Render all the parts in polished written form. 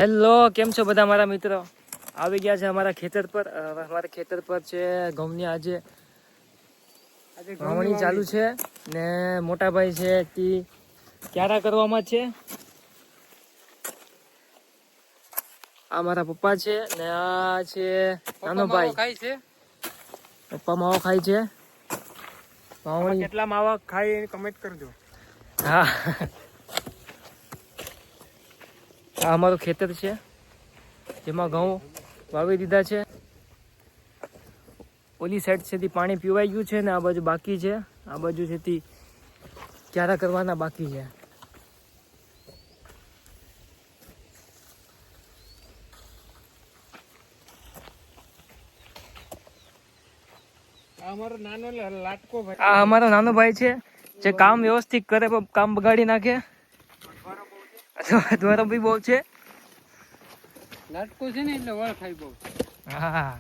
Hello, કેમ છો બધા મારા મિત્રો? આવી ગયા છે અમારા ખેતર પર. અમારા ખેતર પર છે ઘઉંની આજે વાવણી ચાલુ છે ને મોટા ભાઈ છે તે ક્યારા કરવામાં છે. આ મારા પપ્પા છે ને આ છે નાનો ભાઈ. ખાય છે પપ્પા માવો ખાય છે. વાવણી કેટલા માવા ખાય એ કમેન્ટ કરજો. હા, આ અમારું ખેતર છે જેમાં ઘઉં વાવી દીધા છે. ઓલી સાઈડ છે પાણી પીવાઈ ગયું છે ને આ બાજુ બાકી છે. આ બાજુ છે તે ક્યારા કરવાના બાકી છે. અમારો નાનો લાટકો ભાઈ, આ અમારો નાનો ભાઈ છે જે કામ વ્યવસ્થિત કરે પણ કામ બગાડી નાખે. દ્વારા બી બહુ છે. લાટકો છે ને એટલે વળ ખાય બહુ. હા,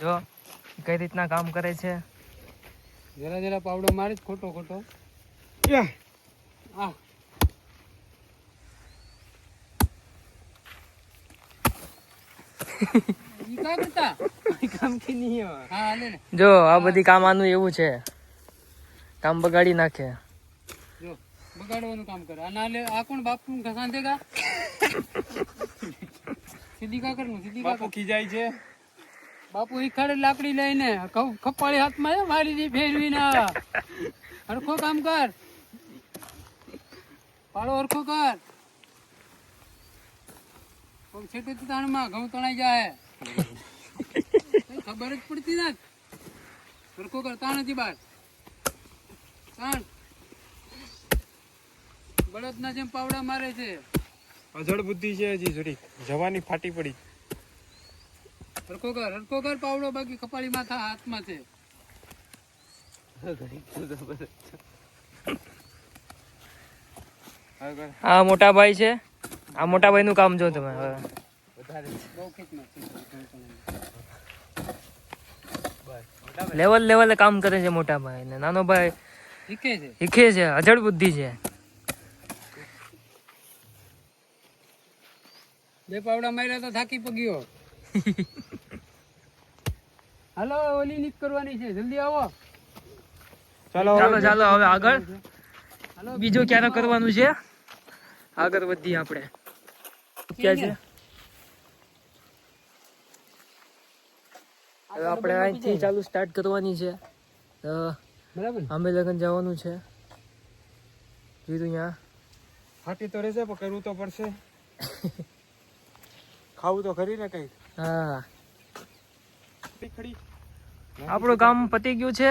જો કઈ રીતના કામ કરે છે. જરા જરા પાવડો મારે જ ખોટો ખોટો. આ ઈ કા કરતા કામ કે નહીં હોય. હા લે ને, જો આ બધી કામ આનું એવું છે, કામ બગાડી નાખે. જો બગાડવાનું કામ કરે. આ ના લે, આ કોણ બાપુ ઘસાન દેગા? સીધી કા કરનું, સીધી કા બાપુ ખીજાય છે. બાપુ ઈખાડે લાકડી લઈને ખપાળી હાથમાં મારી દી ફેરવી ના. હરખો કામ કર, પાડો હરખો કર. છેટે તાણમાં ઘઉં તણાઈ જાય. ખબર જ પડતી ના. હરખો કર, તાણ હતી બાર તાણ. બળદ ના જેમ પાવડા મારે છે. અજળ બુદ્ધિ છે હજી થોડી જવાની ફાટી પડી. હરખો કર પાવડો, બાકી કપાળી માથા હાથમાં છે. આ મોટા ભાઈ છે. આ મોટા ભાઈ નું કામ જો તમે હવે. લેવલે કામ કરે છે મોટા ભાઈ ને નાનો ભાઈ શીખે છે. અજળ બુદ્ધિ છે. બે પાવડા માર્યા તો થાકી પગ્યો. હાલો, ઓલી નીક કરવાની છે, જલ્દી આવો. ચાલો હવે આગળ બીજો ક્યારે કરવાનું છે. આગળ વધીએ આપણે. ક્યાં છે હવે આપણે અહીંથી ચાલુ સ્ટાર્ટ કરવાની છે. બરાબર, અમે લગન જવાનું છે. કીધું અહીંયા ફાટી તો રહેશે પણ કરવું તો પડશે. ખાવું તો ખરી ને કઈ. હા, ખડી આપણું કામ પતી ગયું છે.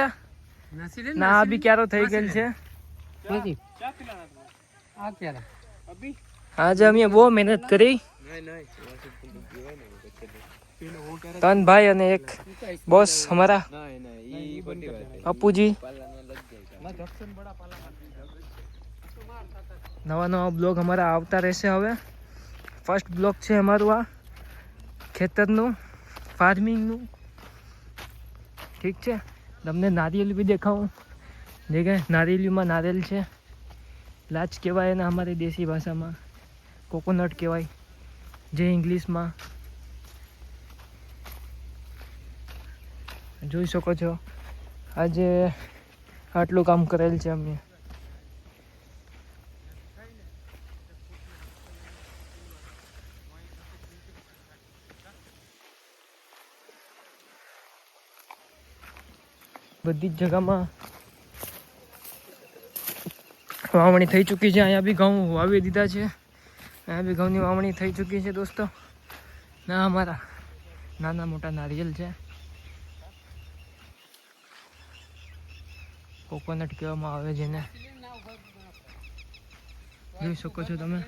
ના આ બી ક્યારો થઈ ગયેલ છે. આ ક્યારે આજે અમે બહુ મહેનત કરી. 3 ભાઈ અને એક બોસ હમારા અપુજી. નવા બ્લોગ અમારા આવતા રહેશે. હવે ફર્સ્ટ બ્લોગ છે અમારું આ ખેતરનું, ફાર્મિંગનું. ઠીક છે, તમને નારિયેલ બી દેખાવું. જે કે નારિયેલીમાં નારિયેલ છે. લાચ કહેવાય એને અમારી દેશી ભાષામાં, કોકોનટ કહેવાય જે ઇંગ્લિશમાં. જોઈ શકો છો આજે આટલું કામ કરેલ છે અમે. બધી જ જગામાં વાવણી થઈ ચૂકી છે. અહીંયા બી ઘઉં વાવી દીધા છે. અહીંયા બી ઘઉંની વાવણી થઈ ચૂકી છે દોસ્તો. ના અમારા નાના મોટા નારિયેલ છે. કોકોનટ કહેવામાં આવે જેને. જોઈ શકો છો તમે.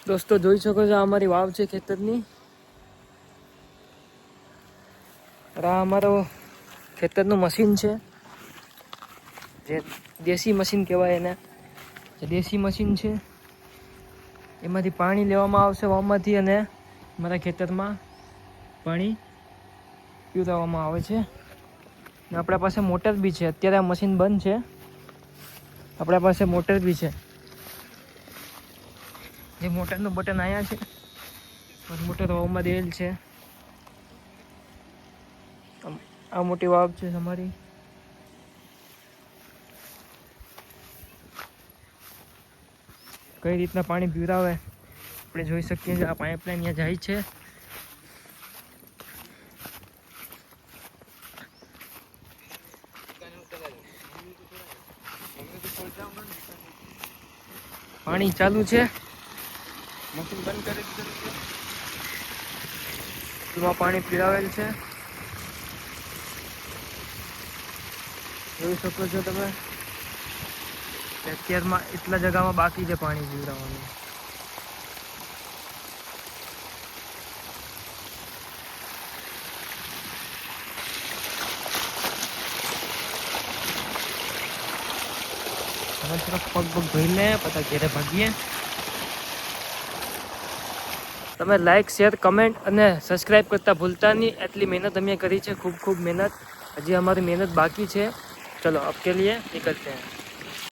દોસ્તો જોઈ શકો છો અમારી વાવ છે ખેતરની. આ અમારો ખેતરનું મશીન છે જે દેશી મશીન કહેવાય એને. જે દેશી મશીન છે એમાંથી પાણી લેવામાં આવશે વાવમાંથી અને અમારા ખેતરમાં પાણી પીવડાવવામાં આવે છે. ને આપણા પાસે મોટર બી છે. અત્યારે આ મશીન બંધ છે આપણા પાસે મોટર બી છે. જે મોટરનું બટન અહીંયા છે, મોટર વાવમાં દેલ છે. આ મોટી વાવ છે તમારી. કઈ રીતના પાણી પીવડાવે આપણે જોઈ શકીએ છીએ. આ પાઇપલાઇન અહીંયા જાય છે. પાણી ચાલુ છે. મશીન બંધ કરી દીધું છે. એમાં પાણી પીવડાવેલ છે, જોઈ શકો છો તમે. અત્યારમાં એટલા જગામાં બાકી છે પાણી પીવડાવવાનું. હવે તરફ પગ ધોઈ લે પછી ઘેરે ભાગીએ. તમે લાઈક, શેર, કમેન્ટ અને સબસ્ક્રાઈબ કરતા ભૂલતા નહીં. એટલી મહેનત અમે કરી છે, ખૂબ ખૂબ મહેનત. હજી અમારી મહેનત બાકી છે. ચલો અબ કે લીએ નિકલતે हैं.